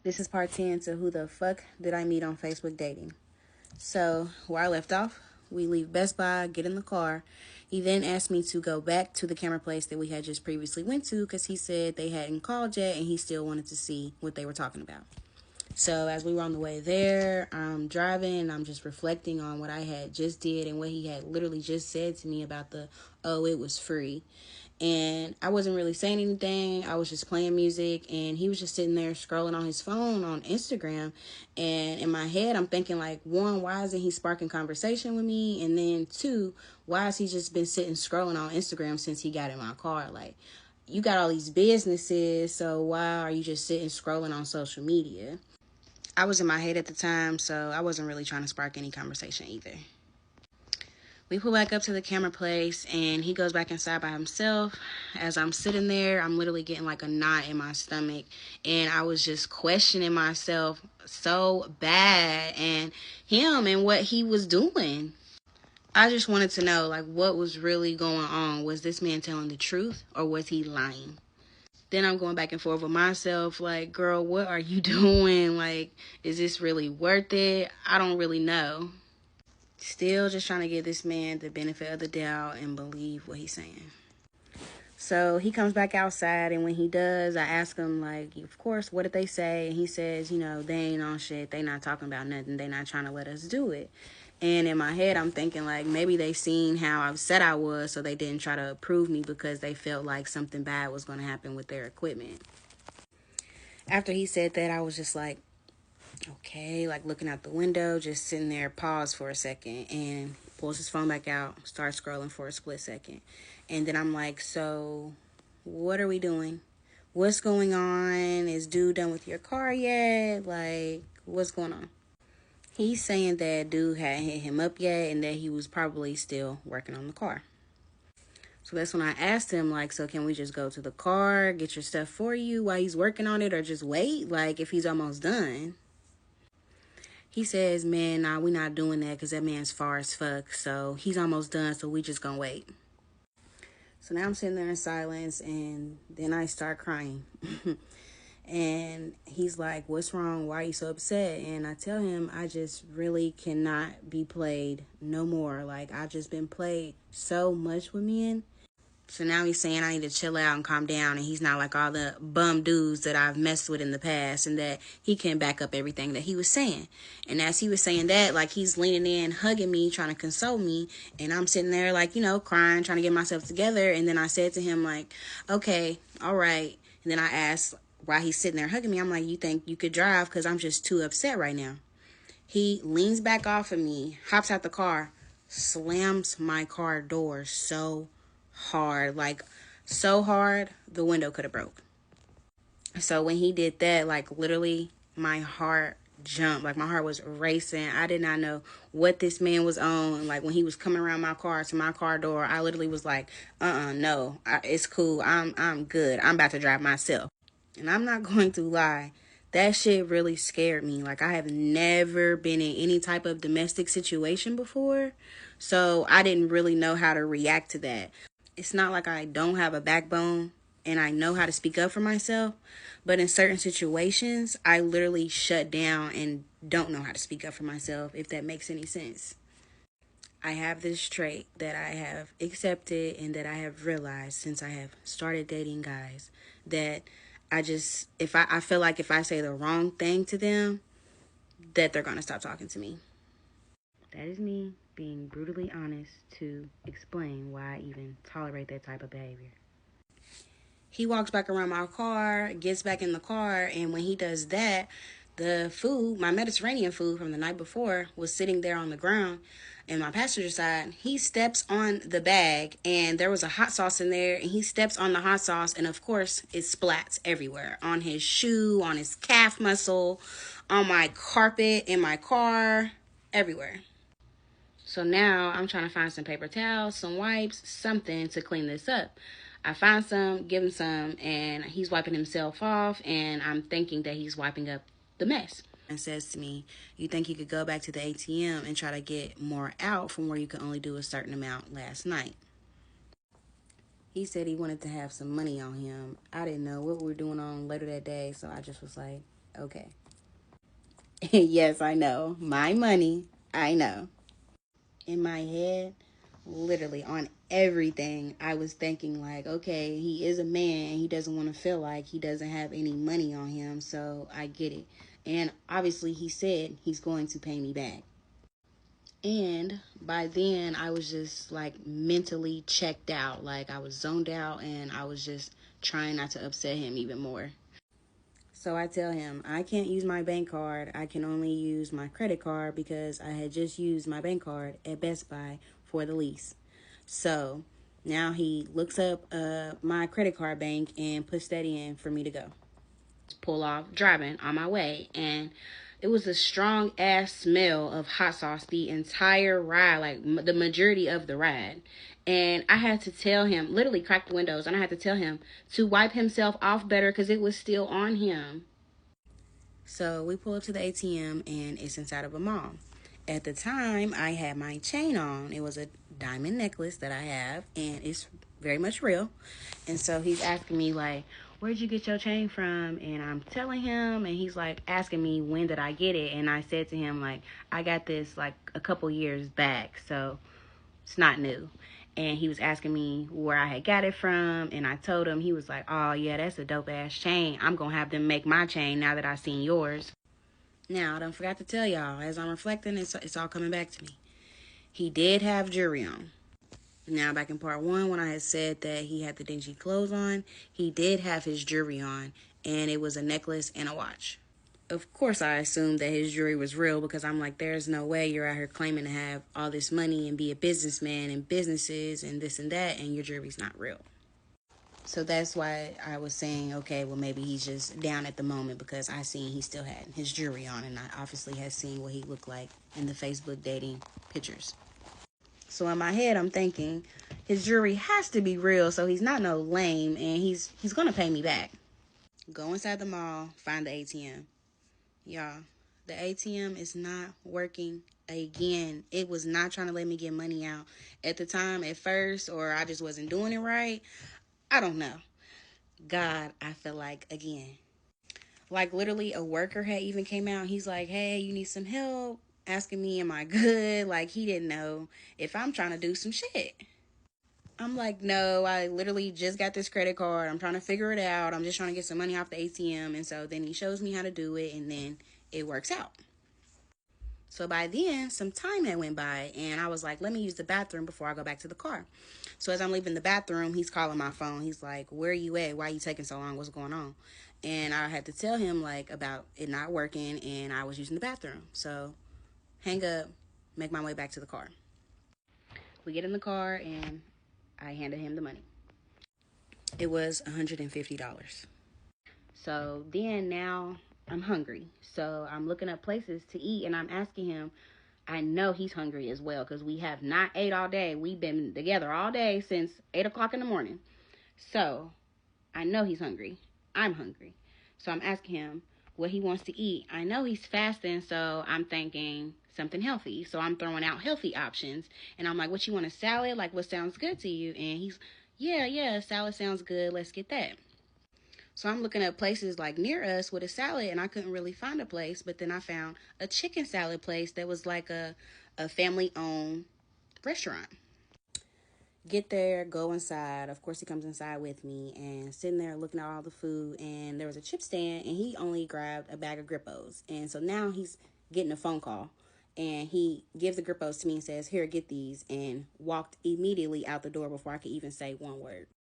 This is part 10 to who the fuck did I meet on Facebook dating. So, where I left off, we leave Best Buy, get in the car. He then asked me to go back to the camera place that we had just previously went to because he said they hadn't called yet and he still wanted to see what they were talking about. So as we were on the way there, I'm driving and I'm just reflecting on what I had just did and what he had literally just said to me about it was free. And I wasn't really saying anything. I was just playing music and he was just sitting there scrolling on his phone on Instagram. And in my head, I'm thinking like, one, why isn't he sparking conversation with me? And then two, why has he just been sitting scrolling on Instagram since he got in my car? Like, you got all these businesses, so why are you just sitting scrolling on social media? I was in my head at the time, so I wasn't really trying to spark any conversation either. We pull back up to the camera place and he goes back inside by himself. As I'm sitting there, I'm literally getting like a knot in my stomach and I was just questioning myself so bad and him and what he was doing. I just wanted to know like what was really going on. Was this man telling the truth or was he lying? Then I'm going back and forth with myself like, girl, what are you doing? Like, is this really worth it? I don't really know. Still just trying to give this man the benefit of the doubt and believe what he's saying. So he comes back outside, and when he does, I ask him, like, of course, what did they say? And he says, they ain't on shit. They not talking about nothing. They not trying to let us do it. And in my head, I'm thinking, like, maybe they seen how I said I was, so they didn't try to approve me because they felt like something bad was going to happen with their equipment. After he said that, I was just like, okay, like looking out the window, just sitting there, pause for a second, and pulls his phone back out, starts scrolling for a split second. And then I'm like, so what are we doing? What's going on? Is dude done with your car yet? Like, what's going on? He's saying that dude hadn't hit him up yet and that he was probably still working on the car. So that's when I asked him, like, so can we just go to the car, get your stuff for you while he's working on it, or just wait, like, if he's almost done? He says, man, nah, we not doing that because that man's far as fuck. So he's almost done, so we just gonna wait. So now I'm sitting there in silence, and then I start crying. And he's like, what's wrong? Why are you so upset? And I tell him, I just really cannot be played no more. Like, I've just been played so much with men. So now he's saying I need to chill out and calm down, and he's not like all the bum dudes that I've messed with in the past, and that he can back up everything that he was saying. And as he was saying that, like, he's leaning in, hugging me, trying to console me, and I'm sitting there like, crying, trying to get myself together. And then I said to him like, okay, all right. And then I asked why he's sitting there hugging me. I'm like, you think you could drive? Because I'm just too upset right now. He leans back off of me, hops out the car, slams my car door so hard, like so hard the window could have broke. So when he did that, like literally my heart jumped, like my heart was racing. I did not know what this man was on. Like when he was coming around my car to my car door, I literally was like, no, it's cool. I'm good. I'm about to drive myself. And I'm not going to lie, that shit really scared me. Like, I have never been in any type of domestic situation before, so I didn't really know how to react to that. It's not like I don't have a backbone and I know how to speak up for myself, but in certain situations, I literally shut down and don't know how to speak up for myself, if that makes any sense. I have this trait that I have accepted and that I have realized since I have started dating guys, that I feel like if I say the wrong thing to them, that they're going to stop talking to me. That is me being brutally honest to explain why I even tolerate that type of behavior. He walks back around my car, gets back in the car, and when he does that, the food, my Mediterranean food from the night before, was sitting there on the ground. And my passenger side, he steps on the bag, and there was a hot sauce in there, and he steps on the hot sauce, and of course, it splats everywhere. On his shoe, on his calf muscle, on my carpet, in my car, everywhere. So now I'm trying to find some paper towels, some wipes, something to clean this up. I find some, give him some, and he's wiping himself off, and I'm thinking that he's wiping up the mess. And says to me, you think you could go back to the ATM and try to get more out from where you could only do a certain amount last night? He said he wanted to have some money on him. I didn't know what we were doing on later that day, so I just was like, Okay. Yes, I know. My money. I know. In my head, literally on everything, I was thinking like, okay, he is a man. He doesn't want to feel like he doesn't have any money on him. So I get it. And obviously he said he's going to pay me back. And by then I was just like mentally checked out. Like I was zoned out and I was just trying not to upset him even more. So I tell him, I can't use my bank card. I can only use my credit card because I had just used my bank card at Best Buy for the lease. So now he looks up my credit card bank and puts that in for me to go. Pull off driving on my way, and it was a strong ass smell of hot sauce the entire ride, like the majority of the ride. And I had to tell him, literally crack the windows, and I had to tell him to wipe himself off better because it was still on him. So we pull up to the ATM and it's inside of a mall. At the time, I had my chain on. It was a diamond necklace that I have, and it's very much real. And so he's asking me, like, where'd you get your chain from? And I'm telling him, and he's like asking me, when did I get it? And I said to him, like, I got this like a couple years back, so it's not new. And he was asking me where I had got it from, and I told him. He was like, oh yeah, that's a dope ass chain. I'm gonna have them make my chain now that I seen yours. Now, I done forgot to tell y'all, as I'm reflecting, it's all coming back to me. He did have jewelry on. Now, back in part one, when I had said that he had the dingy clothes on, he did have his jewelry on, and it was a necklace and a watch. Of course, I assumed that his jewelry was real because I'm like, there's no way you're out here claiming to have all this money and be a businessman and businesses and this and that, and your jewelry's not real. So that's why I was saying, okay, well, maybe he's just down at the moment because I seen he still had his jewelry on, and I obviously had seen what he looked like in the Facebook dating pictures. So in my head, I'm thinking his jewelry has to be real, so he's not no lame, and he's gonna pay me back. Go inside the mall, find the ATM. Y'all, the ATM is not working again. It was not trying to let me get money out at the time at first, or I just wasn't doing it right. I don't know. God, I feel like again. Like literally a worker had even came out. He's like, hey, you need some help? Asking me, am I good? Like he didn't know if I'm trying to do some shit. I'm like, no, I literally just got this credit card. I'm trying to figure it out. I'm just trying to get some money off the ATM. And so then he shows me how to do it, and then it works out. So by then, some time had went by, and I was like, let me use the bathroom before I go back to the car. So as I'm leaving the bathroom, he's calling my phone. He's like, where are you at? Why are you taking so long? What's going on? And I had to tell him, like, about it not working, and I was using the bathroom. So hang up, make my way back to the car. We get in the car, and I handed him the money. It was $150. So then now I'm hungry. So I'm looking up places to eat, and I'm asking him. I know he's hungry as well because we have not ate all day. We've been together all day since 8 o'clock in the morning. So I know he's hungry. I'm hungry. So I'm asking him what he wants to eat. I know he's fasting, so I'm thinking something healthy. So I'm throwing out healthy options. And I'm like, what, you want, a salad? Like, what sounds good to you? And he's, yeah, salad sounds good. Let's get that. So I'm looking at places like near us with a salad, and I couldn't really find a place. But then I found a chicken salad place that was like a family-owned restaurant. Get there, go inside. Of course, he comes inside with me and sitting there looking at all the food. And there was a chip stand, and he only grabbed a bag of Grippos. And so now he's getting a phone call. And he gives the Grippos to me and says, here, get these. And walked immediately out the door before I could even say one word.